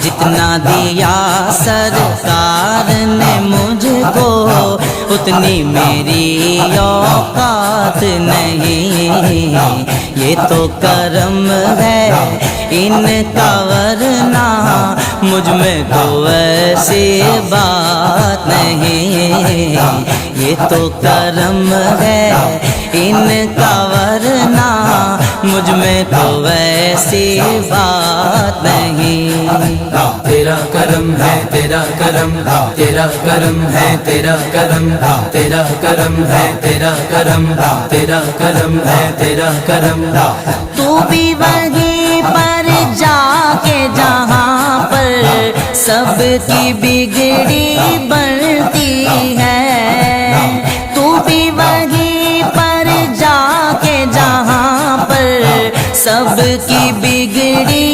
جتنا دیا سرکار نے مجھ کو اتنی میری اوقات نہیں، یہ تو کرم ہے ان کا ورنہ مجھ میں تو ایسی بات نہیں، یہ تو کرم ہے ان کا ورنہ مجھ میں تو ایسی بات نہیں۔ تیرا کرم ہے تیرا کرم، تیرا کرم ہے تیرا کرم، تیرا کرم ہے تیرا کرم، تیرا کرم ہے تیرا کرم۔ تو بھی وہیں پر جا کے جہاں پر سب کی بگڑی بنتی ہے، تو بھی وہیں پر جا کے جہاں پر سب کی بگڑی